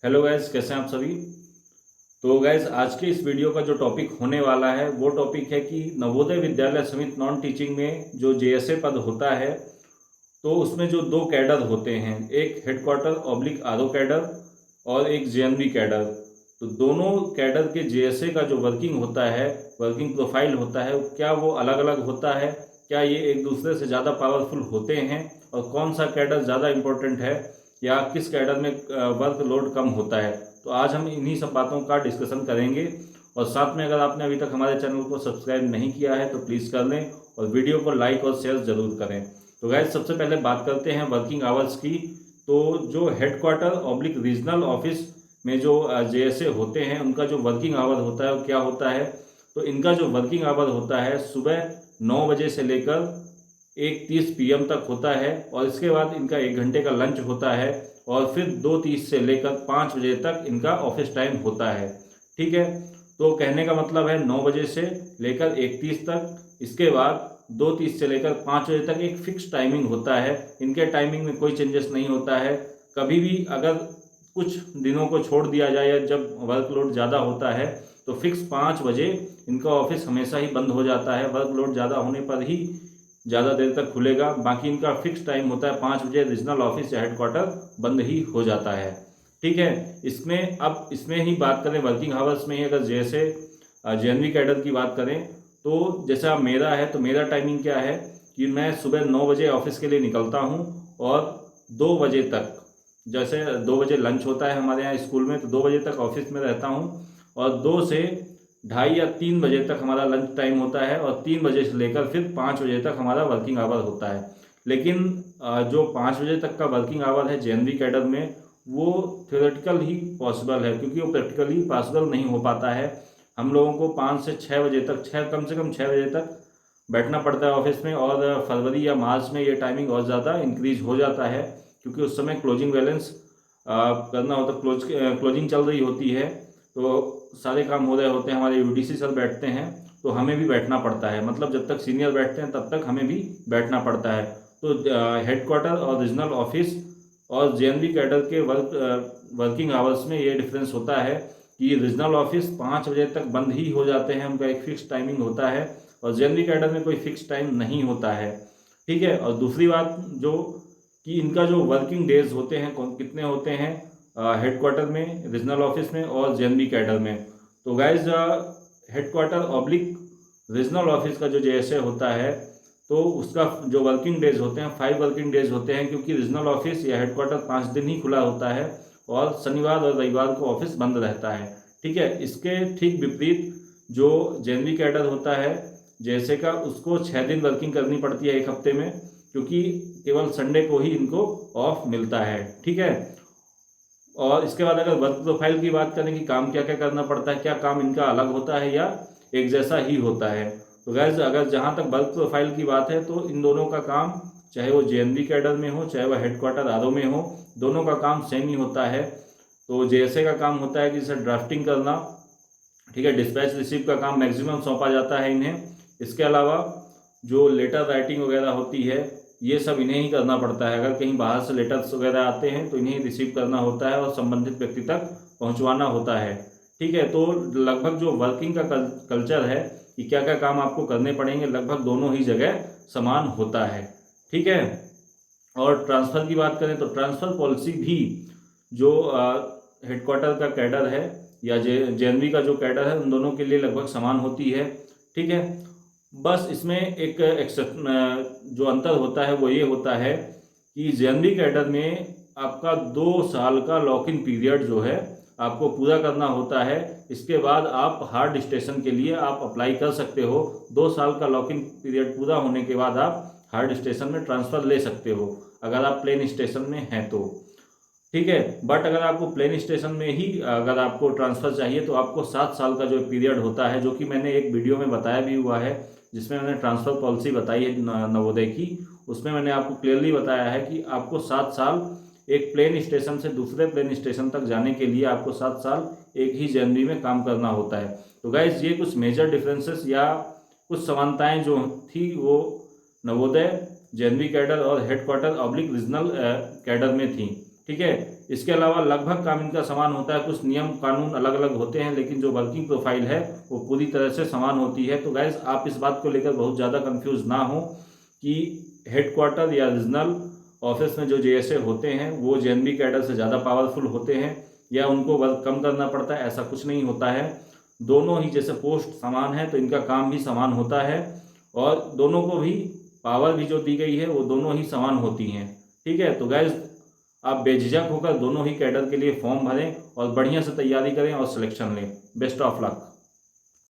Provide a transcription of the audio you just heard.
Hello guys, कैसे हैं आप सभी। तो गैस, आज के इस वीडियो का जो टॉपिक होने वाला है वो टॉपिक है कि नवोदय विद्यालय समिति नॉन टीचिंग में जो जेएसए पद होता है, तो उसमें जो दो कैडर होते हैं, एक हेडक्वार्टर ऑब्लिक आरओ कैडर और एक जेएनवी कैडर। तो दोनों कैडर के जेएसए का जो वर्किंग होता है, वर्किंग प्रोफाइल होता है, क्या वो अलग अलग होता है, क्या ये एक दूसरे से ज़्यादा पावरफुल होते हैं और कौन सा कैडर ज़्यादा इम्पोर्टेंट है या किस कैडर में वर्कलोड कम होता है। तो आज हम इन्हीं सब बातों का डिस्कशन करेंगे। और साथ में अगर आपने अभी तक हमारे चैनल को सब्सक्राइब नहीं किया है तो प्लीज़ कर लें और वीडियो को लाइक और शेयर ज़रूर करें। तो गाइस, सबसे पहले बात करते हैं वर्किंग आवर्स की। तो जो हेडक्वार्टर ऑब्लिक रीजनल ऑफिस में जो जेएसए होते हैं, उनका जो वर्किंग आवर होता है वो क्या होता है। तो इनका जो वर्किंग आवर होता है सुबह 9 बजे से लेकर 1:30 PM तक होता है और इसके बाद इनका 1 घंटे का लंच होता है और फिर 2:30 से लेकर 5 बजे तक इनका ऑफिस टाइम होता है। ठीक है, तो कहने का मतलब है 9 बजे से लेकर 1:30 तक, इसके बाद 2:30 से लेकर 5 बजे तक एक फिक्स टाइमिंग होता है। इनके टाइमिंग में कोई चेंजेस नहीं होता है। कभी भी अगर कुछ दिनों को छोड़ दिया जाए या जब वर्कलोड ज़्यादा होता है तो फिक्स 5 बजे इनका ऑफिस हमेशा ही बंद हो जाता है। वर्कलोड ज़्यादा होने पर ही ज़्यादा देर तक खुलेगा, बाकी इनका फिक्स टाइम होता है 5 बजे रीजनल ऑफिस या हेडक्वार्टर बंद ही हो जाता है। ठीक है, इसमें ही बात करें वर्किंग आवर्स में ही, अगर जैसे जेएनवी कैडर की बात करें तो जैसा मेरा है, तो मेरा टाइमिंग क्या है कि मैं सुबह 9 बजे ऑफिस के लिए निकलता हूँ और 2 बजे तक, जैसे 2 बजे लंच होता है हमारे यहाँ स्कूल में, तो 2 बजे तक ऑफिस में रहता हूँ और 2 से ढाई या 3 बजे तक हमारा लंच टाइम होता है और 3 बजे से लेकर फिर 5 बजे तक हमारा वर्किंग आवर होता है। लेकिन जो 5 बजे तक का वर्किंग आवर है जेएनवी कैडर में, वो थ्योरेटिकल ही पॉसिबल है क्योंकि वो प्रैक्टिकली पॉसिबल नहीं हो पाता है। हम लोगों को 5 से 6 बजे तक, कम से कम 6 बजे तक बैठना पड़ता है ऑफिस में। और फरवरी या मार्च में ये टाइमिंग और ज़्यादा इंक्रीज हो जाता है क्योंकि उस समय क्लोजिंग बैलेंस करना होता, क्लोजिंग चल रही होती है, तो सारे काम हो रहे होते हैं, हमारे यूडीसी सर बैठते हैं तो हमें भी बैठना पड़ता है। मतलब जब तक सीनियर बैठते हैं तब तक हमें भी बैठना पड़ता है। तो हेडक्वार्टर और रीजनल ऑफिस और जेएनवी कैडर के वर्किंग आवर्स में ये डिफरेंस होता है कि रीजनल ऑफिस 5 बजे तक बंद ही हो जाते हैं, उनका एक फिक्स टाइमिंग होता है, और जेएनवी कैडर में कोई फिक्स टाइम नहीं होता है। ठीक है, और दूसरी बात जो कि इनका जो वर्किंग डेज होते हैं कितने होते हैं हेडक्वार्टर में, रीजनल ऑफिस में और जेएनवी कैडर में। तो guys, headquarter oblique regional office का जो जेएसए होता है, तो उसका जो वर्किंग डेज होते हैं 5 वर्किंग डेज होते हैं, क्योंकि रीजनल ऑफिस या हेडक्वार्टर 5 दिन ही खुला होता है और शनिवार और रविवार को ऑफिस बंद रहता है। ठीक है, इसके ठीक विपरीत जो जेएनवी कैडर होता है जैसे का, उसको 6 दिन वर्किंग करनी पड़ती है एक हफ्ते में, क्योंकि केवल संडे को ही इनको ऑफ मिलता है। ठीक है, और इसके बाद अगर वर्क प्रोफाइल की बात करें कि काम क्या क्या करना पड़ता है, क्या काम इनका अलग होता है या एक जैसा ही होता है, तो गैस अगर जहाँ तक वर्क प्रोफाइल की बात है तो इन दोनों का काम, चाहे वो जेएनवी कैडर में हो चाहे वह हेडक्वार्टर आरओ में हो, दोनों का काम सेम ही होता है। तो जेएसए का काम होता है कि जैसे ड्राफ्टिंग करना, ठीक है, डिस्पैच रिसीव का काम मैक्सिमम सौंपा जाता है इन्हें। इसके अलावा जो लेटर राइटिंग वगैरह होती है ये सब इन्हें ही करना पड़ता है। अगर कहीं बाहर से लेटर्स वगैरह आते हैं तो इन्हें ही रिसीव करना होता है और संबंधित व्यक्ति तक पहुंचवाना होता है। ठीक है, तो लगभग जो वर्किंग का कल्चर है कि क्या क्या काम आपको करने पड़ेंगे, लगभग दोनों ही जगह समान होता है। ठीक है, और ट्रांसफ़र की बात करें तो ट्रांसफ़र पॉलिसी भी जो हेडक्वार्टर का कैडर है या जेएनवी का जो कैडर है, उन दोनों के लिए लगभग समान होती है। ठीक है, बस इसमें एक जो अंतर होता है वो ये होता है कि जेएनवी कैडर में आपका 2 साल का लॉक इन पीरियड जो है आपको पूरा करना होता है। इसके बाद आप हार्ड स्टेशन के लिए आप अप्लाई कर सकते हो। 2 साल का लॉक इन पीरियड पूरा होने के बाद आप हार्ड स्टेशन में ट्रांसफ़र ले सकते हो अगर आप प्लेन स्टेशन में हैं तो। ठीक है, बट अगर आपको प्लेन स्टेशन में ही अगर आपको ट्रांसफ़र चाहिए तो आपको 7 साल का जो पीरियड होता है, जो कि मैंने एक वीडियो में बताया भी हुआ है जिसमें मैंने ट्रांसफ़र पॉलिसी बताई है नवोदय की, उसमें मैंने आपको क्लियरली बताया है कि आपको 7 साल एक प्लेन स्टेशन से दूसरे प्लेन स्टेशन तक जाने के लिए आपको 7 साल एक ही जेएनवी में काम करना होता है। तो गाइज, ये कुछ मेजर डिफरेंसेस या कुछ समानताएं जो थी वो नवोदय, जेएनवी कैडर और हेडक्वार्टर ऑब्लिक रीजनल कैडर में थी। ठीक है, इसके अलावा लगभग काम इनका समान होता है, कुछ नियम कानून अलग अलग होते हैं, लेकिन जो वर्किंग प्रोफाइल है वो पूरी तरह से समान होती है। तो गाइज आप इस बात को लेकर बहुत ज़्यादा कंफ्यूज ना हो कि हेडक्वार्टर या रीजनल ऑफिस में जो जेएसए होते हैं वो जेएनवी कैडर से ज़्यादा पावरफुल होते हैं या उनको वर्क कम करना पड़ता है, ऐसा कुछ नहीं होता है। दोनों ही जैसे पोस्ट समान है तो इनका काम भी समान होता है और दोनों को भी पावर भी जो दी गई है वो दोनों ही समान होती हैं। ठीक है, तो गाइज आप बेझिझक होकर दोनों ही कैडर के लिए फॉर्म भरें और बढ़िया से तैयारी करें और सिलेक्शन लें। Best of luck.